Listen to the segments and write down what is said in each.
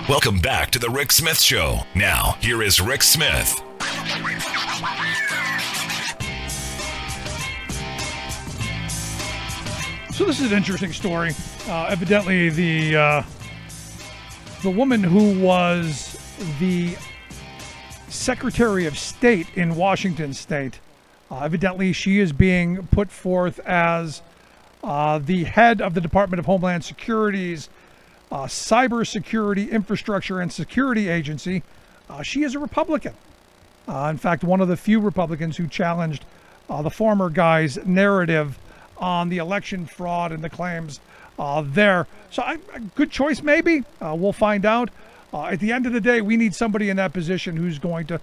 Welcome back to the Rick Smith Show. Now, here is Rick Smith. So this is an interesting story. Evidently, the woman who was the Secretary of State in Washington State, evidently she is being put forth as the head of the Department of Homeland Security's Cybersecurity Infrastructure and Security Agency. She is a Republican. In fact, one of the few Republicans who challenged the former guy's narrative on the election fraud and the claims there. So a good choice, maybe. We'll find out. At the end of the day, we need somebody in that position who's going to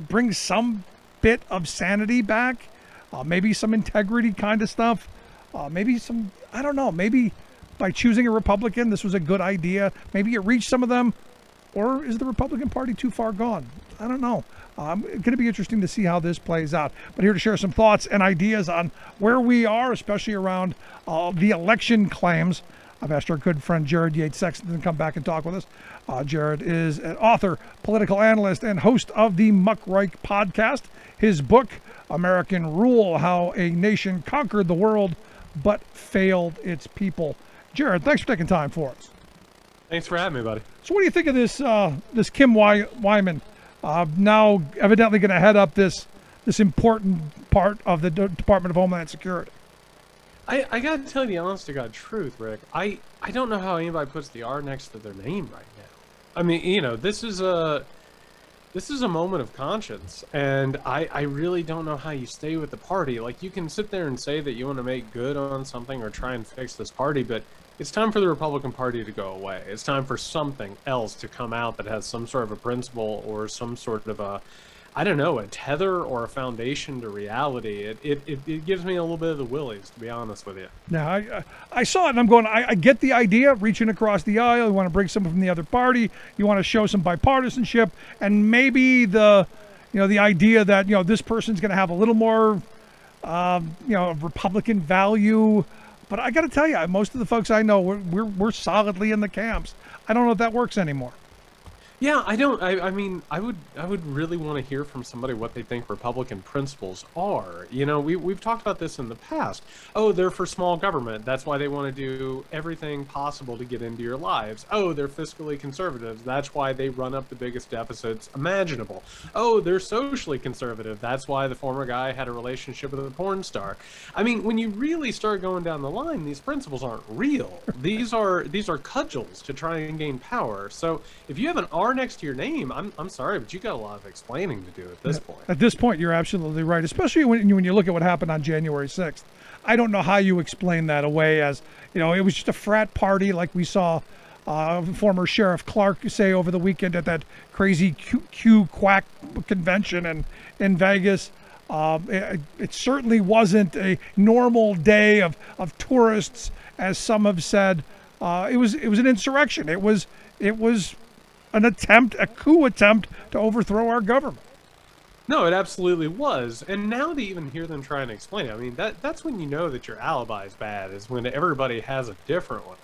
bring some bit of sanity back, maybe some integrity kind of stuff, maybe some, I don't know, maybe by choosing a Republican, this was a good idea. Maybe it reached some of them, or is the Republican Party too far gone? I don't know. It's going to be interesting to see how this plays out. But here to share some thoughts and ideas on where we are, especially around the election claims, I've asked our good friend Jared Yates Sexton to come back and talk with us. Jared is an author, political analyst, and host of the Muckrake podcast. His book, American Rule, How a Nation Conquered the World but Failed Its People. Jared, thanks for taking time for us. Thanks for having me, buddy. So what do you think of this Kim Wyman, now evidently going to head up this important part of the Department of Homeland Security? I got to tell you the honest to God truth, Rick. I don't know how anybody puts the R next to their name right now. I mean, you know, this is a moment of conscience, and I really don't know how you stay with the party. Like, you can sit there and say that you want to make good on something or try and fix this party, but it's time for the Republican Party to go away. It's time for something else to come out that has some sort of a principle or some sort of a, I don't know, a tether or a foundation to reality. It gives me a little bit of the willies, to be honest with you. Now, I saw it, and I'm going, I get the idea, reaching across the aisle. You want to bring someone from the other party. You want to show some bipartisanship, and maybe the idea that, this person's going to have a little more, Republican value. But I got to tell you, most of the folks I know, we're solidly in the camps. I don't know if that works anymore. Yeah, I don't. I mean, I would really want to hear from somebody what they think Republican principles are. You know, we've talked about this in the past. Oh, they're for small government. That's why they want to do everything possible to get into your lives. Oh, they're fiscally conservative. That's why they run up the biggest deficits imaginable. Oh, they're socially conservative. That's why the former guy had a relationship with a porn star. I mean, when you really start going down the line, these principles aren't real. These are cudgels to try and gain power. So if you have an R next to your name, I'm sorry, but you got a lot of explaining to do at this point. At this point, you're absolutely right, especially when you look at what happened on January 6th. I don't know how you explain that away as, it was just a frat party like we saw former Sheriff Clark say over the weekend at that crazy Q quack convention in Vegas. It certainly wasn't a normal day of tourists, as some have said. It was an insurrection. It was a coup attempt to overthrow our government. No, it absolutely was. And now to even hear them try and explain it, I mean, that's when you know that your alibi is bad, is when everybody has a different one.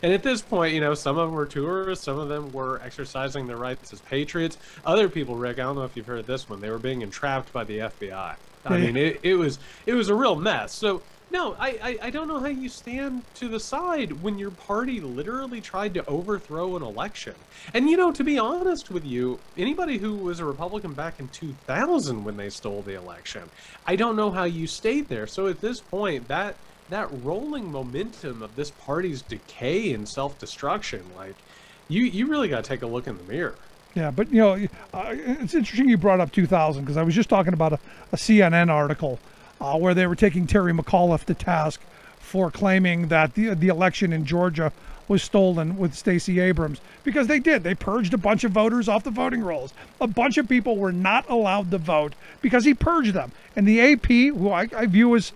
And at this point, some of them were tourists, some of them were exercising their rights as patriots. Other people, Rick, I don't know if you've heard this one, they were being entrapped by the FBI. I mean, it was a real mess. So, no, I don't know how you stand to the side when your party literally tried to overthrow an election. And, to be honest with you, anybody who was a Republican back in 2000 when they stole the election, I don't know how you stayed there. So at this point, that rolling momentum of this party's decay and self-destruction, like, you really got to take a look in the mirror. Yeah, but, it's interesting you brought up 2000, because I was just talking about a CNN article where they were taking Terry McAuliffe to task for claiming that the election in Georgia was stolen with Stacey Abrams, because they did. They purged a bunch of voters off the voting rolls. A bunch of people were not allowed to vote because he purged them. And the AP, who I view as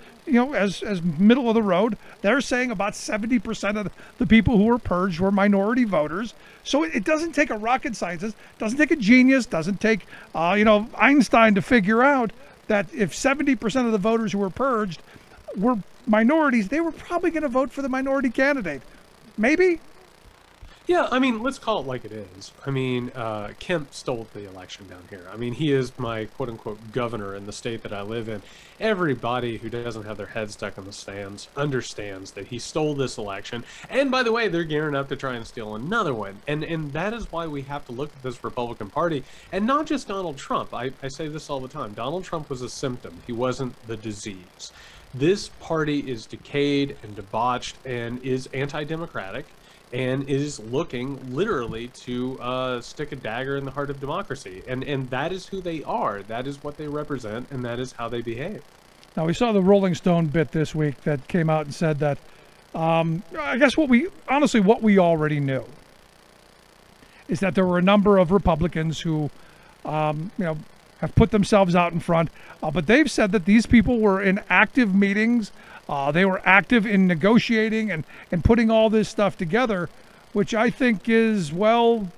middle of the road, they're saying about 70% of the people who were purged were minority voters. So it doesn't take a rocket scientist, doesn't take a genius, doesn't take Einstein to figure out that if 70% of the voters who were purged were minorities, they were probably going to vote for the minority candidate. Maybe? Yeah, I mean, let's call it like it is. I mean, Kemp stole the election down here. I mean, he is my quote-unquote governor in the state that I live in. Everybody who doesn't have their head stuck in the stands understands that he stole this election. And by the way, they're gearing up to try and steal another one. And that is why we have to look at this Republican Party, and not just Donald Trump. I say this all the time. Donald Trump was a symptom. He wasn't the disease. This party is decayed and debauched and is anti-democratic, and is looking literally to stick a dagger in the heart of democracy. And that is who they are. That is what they represent, and that is how they behave. Now, we saw the Rolling Stone bit this week that came out and said that, I guess what we already knew is that there were a number of Republicans who, have put themselves out in front, but they've said that these people were in active meetings. They were active in negotiating and putting all this stuff together, which I think is, well,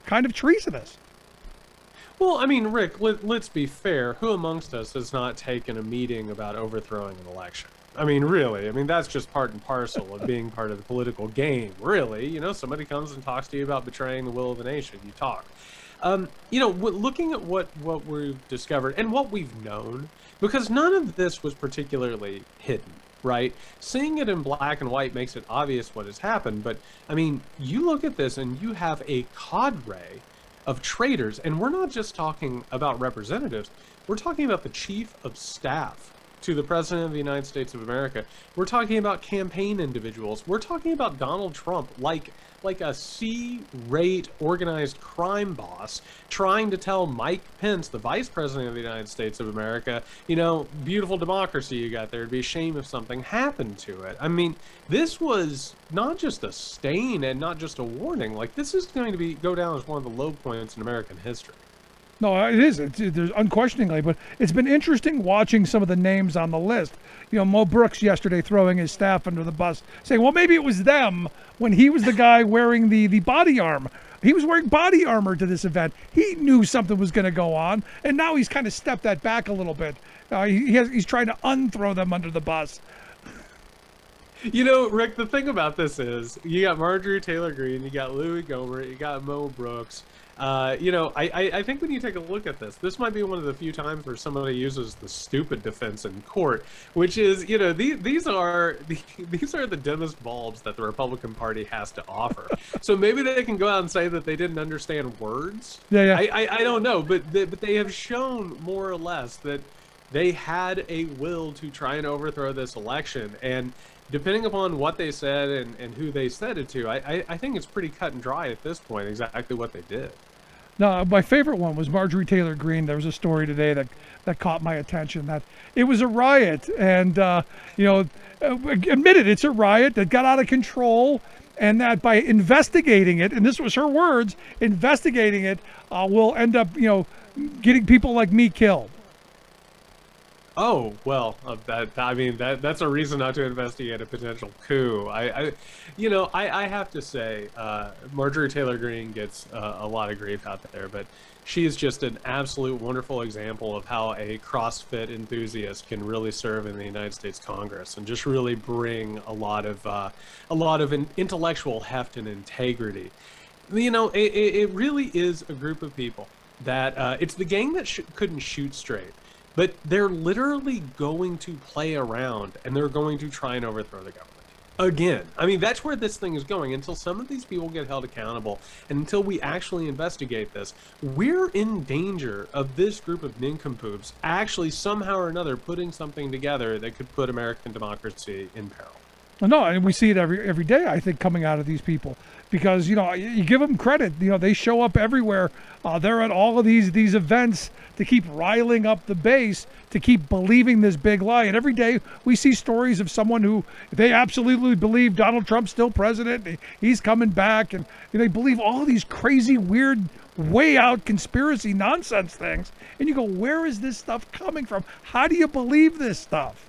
kind of treasonous. Well, I mean, Rick, let's be fair. Who amongst us has not taken a meeting about overthrowing an election? I mean, really. I mean, that's just part and parcel of being part of the political game, really. Somebody comes and talks to you about betraying the will of the nation. You talk. Looking at what we've discovered and what we've known, because none of this was particularly hidden, right? Seeing it in black and white makes it obvious what has happened. But, I mean, you look at this and you have a cadre of traitors, and we're not just talking about representatives. We're talking about the chief of staff to the President of the United States of America. We're talking about campaign individuals. We're talking about Donald Trump like a C-rate organized crime boss trying to tell Mike Pence, the Vice President of the United States of America, beautiful democracy you got there. It'd be a shame if something happened to it. I mean, this was not just a stain and not just a warning. Like, this is going to go down as one of the low points in American history. No, it is. There's unquestioningly, but it's been interesting watching some of the names on the list. Mo Brooks yesterday throwing his staff under the bus, saying, well, maybe it was them when he was the guy wearing the body armor. He was wearing body armor to this event. He knew something was going to go on, and now he's kind of stepped that back a little bit. He's trying to unthrow them under the bus. Rick, the thing about this is you got Marjorie Taylor Greene, you got Louis Gohmert, you got Mo Brooks. I think when you take a look at this might be one of the few times where somebody uses the stupid defense in court, which is, these are the dimmest bulbs that the Republican Party has to offer. So maybe they can go out and say that they didn't understand words. Yeah. I don't know, but they have shown more or less that they had a will to try and overthrow this election. And depending upon what they said and who they said it to, I think it's pretty cut and dry at this point exactly what they did. No, my favorite one was Marjorie Taylor Greene. There was a story today that caught my attention, that it was a riot, and admitted it's a riot that got out of control, and that by investigating it, and this was her words, investigating it will end up getting people like me killed. Oh, well, that's a reason not to investigate a potential coup. I have to say, Marjorie Taylor Greene gets a lot of grief out there, but she is just an absolute wonderful example of how a CrossFit enthusiast can really serve in the United States Congress and just really bring a lot of intellectual heft and integrity. It really is a group of people that it's the gang that couldn't shoot straight. But they're literally going to play around, and they're going to try and overthrow the government. Again, I mean, that's where this thing is going. Until some of these people get held accountable, and until we actually investigate this, we're in danger of this group of nincompoops actually somehow or another putting something together that could put American democracy in peril. No, and we see it every day, I think, coming out of these people. Because, you give them credit. They show up everywhere. They're at all of these events to keep riling up the base, to keep believing this big lie. And every day we see stories of someone who they absolutely believe Donald Trump's still president. He's coming back. And they believe all of these crazy, weird, way out conspiracy nonsense things. And you go, where is this stuff coming from? How do you believe this stuff?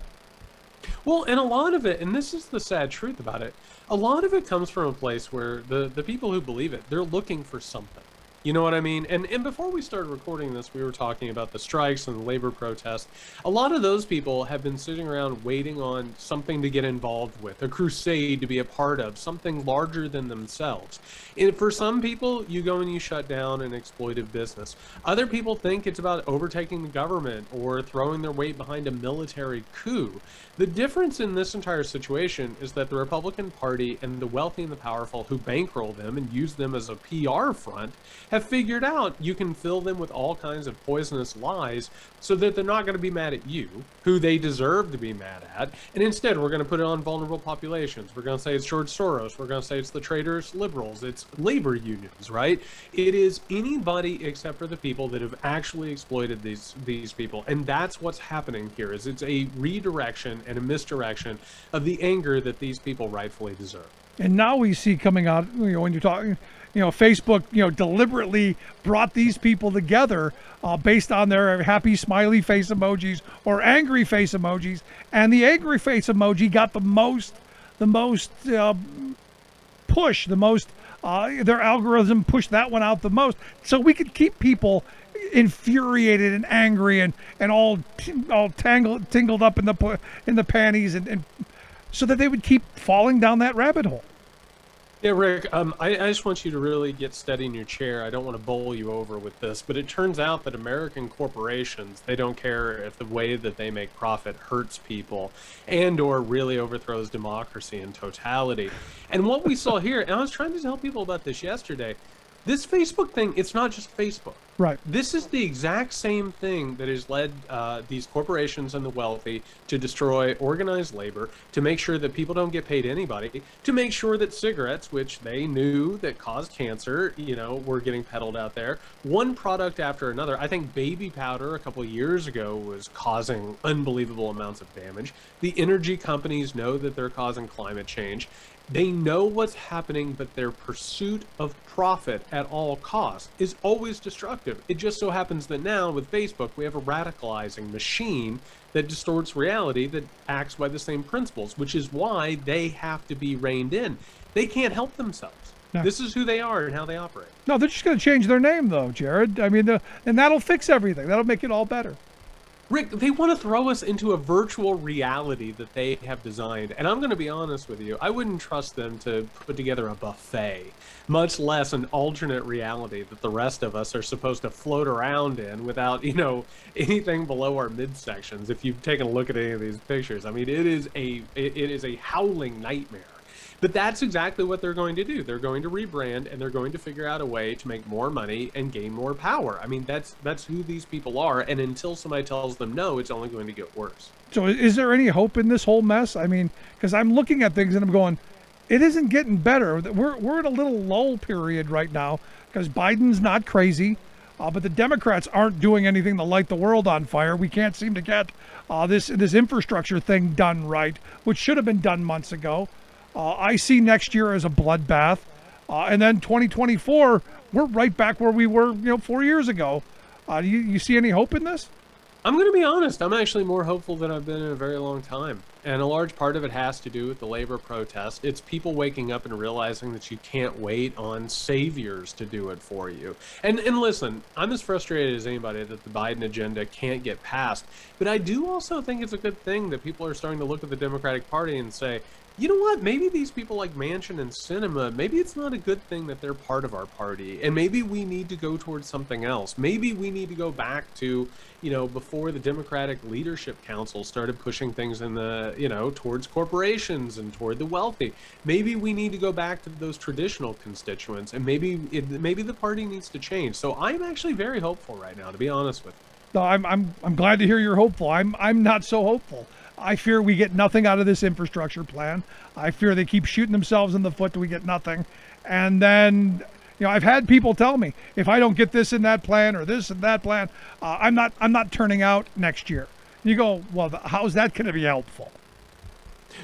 Well, and a lot of it, and this is the sad truth about it, a lot of it comes from a place where the people who believe it, they're looking for something. You know what I mean? And before we started recording this, we were talking about the strikes and the labor protests. A lot of those people have been sitting around waiting on something to get involved with, a crusade to be a part of, something larger than themselves. And for some people, you go and you shut down an exploitive business. Other people think it's about overtaking the government or throwing their weight behind a military coup. The difference in this entire situation is that the Republican Party and the wealthy and the powerful who bankroll them and use them as a PR front have figured out you can fill them with all kinds of poisonous lies so that they're not going to be mad at you, who they deserve to be mad at. And instead, we're going to put it on vulnerable populations. We're going to say it's George Soros. We're going to say it's the traitorous liberals. It's labor unions, right? It is anybody except for the people that have actually exploited these people. And that's what's happening here, is it's a redirection and a misdirection of the anger that these people rightfully deserve. And now we see coming out, when you're talking, Facebook, deliberately brought these people together based on their happy smiley face emojis or angry face emojis, and the angry face emoji got the most push, their algorithm pushed that one out the most, so we could keep people infuriated and angry and all tingled up in the panties and so that they would keep falling down that rabbit hole. Yeah, Rick, I just want you to really get steady in your chair. I don't want to bowl you over with this, but it turns out that American corporations, they don't care if the way that they make profit hurts people and or really overthrows democracy in totality. And what we saw here, and I was trying to tell people about this yesterday, this Facebook thing, it's not just Facebook. Right. This is the exact same thing that has led these corporations and the wealthy to destroy organized labor, to make sure that people don't get paid anybody, to make sure that cigarettes, which they knew that caused cancer, were getting peddled out there. One product after another. I think baby powder a couple of years ago was causing unbelievable amounts of damage. The energy companies know that they're causing climate change. They know what's happening, but their pursuit of profit at all costs is always destructive. It just so happens that now with Facebook, we have a radicalizing machine that distorts reality that acts by the same principles, which is why they have to be reined in. They can't help themselves. No. This is who they are and how they operate. No, they're just going to change their name, though, Jared. I mean, and that'll fix everything. That'll make it all better. Rick, they want to throw us into a virtual reality that they have designed. And I'm going to be honest with you, I wouldn't trust them to put together a buffet, much less an alternate reality that the rest of us are supposed to float around in without, anything below our midsections. If you've taken a look at any of these pictures, I mean, it is a howling nightmare. But that's exactly what they're going to do. They're going to rebrand, and they're going to figure out a way to make more money and gain more power. I mean, that's who these people are. And until somebody tells them no, it's only going to get worse. So is there any hope in this whole mess? I mean, because I'm looking at things and I'm going, it isn't getting better. We're in a little lull period right now because Biden's not crazy, but the Democrats aren't doing anything to light the world on fire. We can't seem to get this infrastructure thing done right, which should have been done months ago. I see next year as a bloodbath, and then 2024, we're right back where we were, 4 years ago. You see any hope in this? I'm going to be honest. I'm actually more hopeful than I've been in a very long time. And a large part of it has to do with the labor protest. It's people waking up and realizing that you can't wait on saviors to do it for you. And listen, I'm as frustrated as anybody that the Biden agenda can't get passed. But I do also think it's a good thing that people are starting to look at the Democratic Party and say, you know what, maybe these people like Manchin and Sinema, maybe it's not a good thing that they're part of our party, and maybe we need to go towards something else. Maybe we need to go back to, before the Democratic Leadership Council started pushing things in the, towards corporations and toward the wealthy. Maybe we need to go back to those traditional constituents, and maybe the party needs to change. So I'm actually very hopeful right now, to be honest with you. No, I'm glad to hear you're hopeful. I'm not so hopeful. I fear we get nothing out of this infrastructure plan. I fear they keep shooting themselves in the foot till we get nothing. And then, I've had people tell me, if I don't get this in that plan or this and that plan, I'm not turning out next year. You go, well, how's that going to be helpful?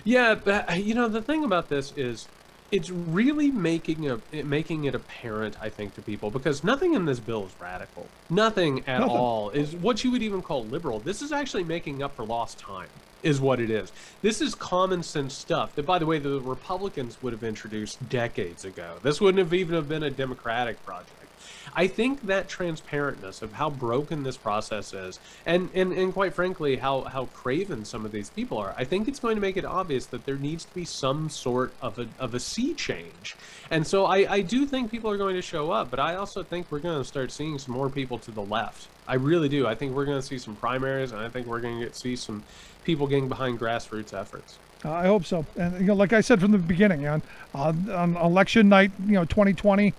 Yeah, but, the thing about this is it's really making it apparent, I think, to people, because nothing in this bill is radical. Nothing at all is what you would even call liberal. This is actually making up for lost time, is what it is. This is common sense stuff that, by the way, the Republicans would have introduced decades ago. This wouldn't have even been a Democratic project. I think that transparentness of how broken this process is, and quite frankly, how craven some of these people are, I think it's going to make it obvious that there needs to be some sort of a sea change. And so I do think people are going to show up, but I also think we're going to start seeing some more people to the left. I really do. I think we're going to see some primaries, and I think we're going to see some people getting behind grassroots efforts. I hope so. And like I said from the beginning, on election night, 2020,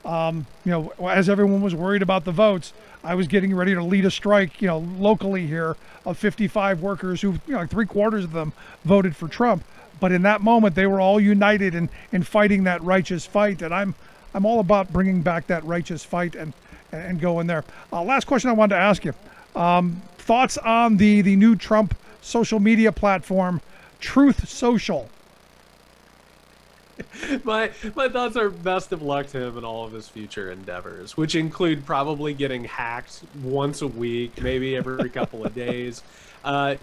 as everyone was worried about the votes, I was getting ready to lead a strike, locally here of 55 workers who, like 3/4 of them voted for Trump. But in that moment, they were all united in fighting that righteous fight, and I'm all about bringing back that righteous fight and going there. Last question I wanted to ask you: thoughts on the new Trump social media platform, Truth Social? My thoughts are best of luck to him in all of his future endeavors, which include probably getting hacked once a week, maybe every couple of days.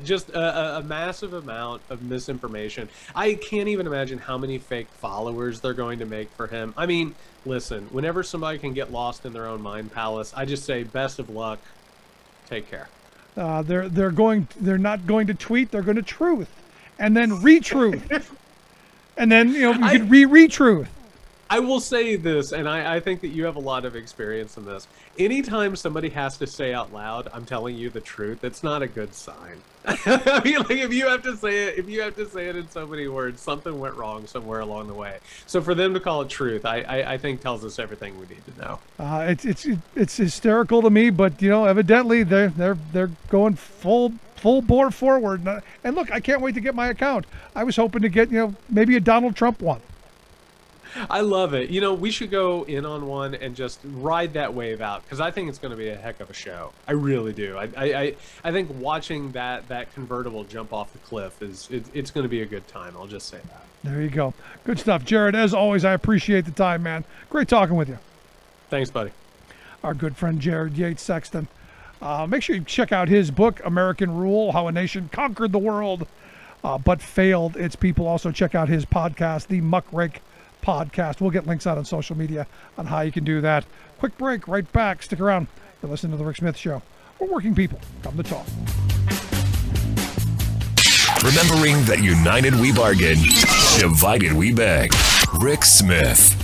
Just a massive amount of misinformation. I can't even imagine how many fake followers they're going to make for him. I mean, listen, whenever somebody can get lost in their own mind palace, I just say best of luck. Take care. They're not going to tweet. They're going to truth, and then retruth, and then you could retruth. I will say this, and I think that you have a lot of experience in this. Anytime somebody has to say out loud, "I'm telling you the truth," it's not a good sign. I mean, like if you have to say it in so many words, something went wrong somewhere along the way. So for them to call it truth, I think tells us everything we need to know. It's hysterical to me, but evidently they're going full bore forward. And look, I can't wait to get my account. I was hoping to get maybe a Donald Trump one. I love it. We should go in on one and just ride that wave out, because I think it's going to be a heck of a show. I really do. I think watching that convertible jump off the cliff it's going to be a good time. I'll just say that. There you go. Good stuff, Jared. As always, I appreciate the time, man. Great talking with you. Thanks, buddy. Our good friend Jared Yates Sexton. Make sure you check out his book, American Rule: How a Nation Conquered the World but Failed Its People. Also check out his podcast, The Muckrake Podcast. We'll get links out on social media on how you can do that. Quick break, right back. Stick around. You're listening to The Rick Smith Show, where working people come to talk. Remembering that united we bargain, divided we beg. Rick Smith.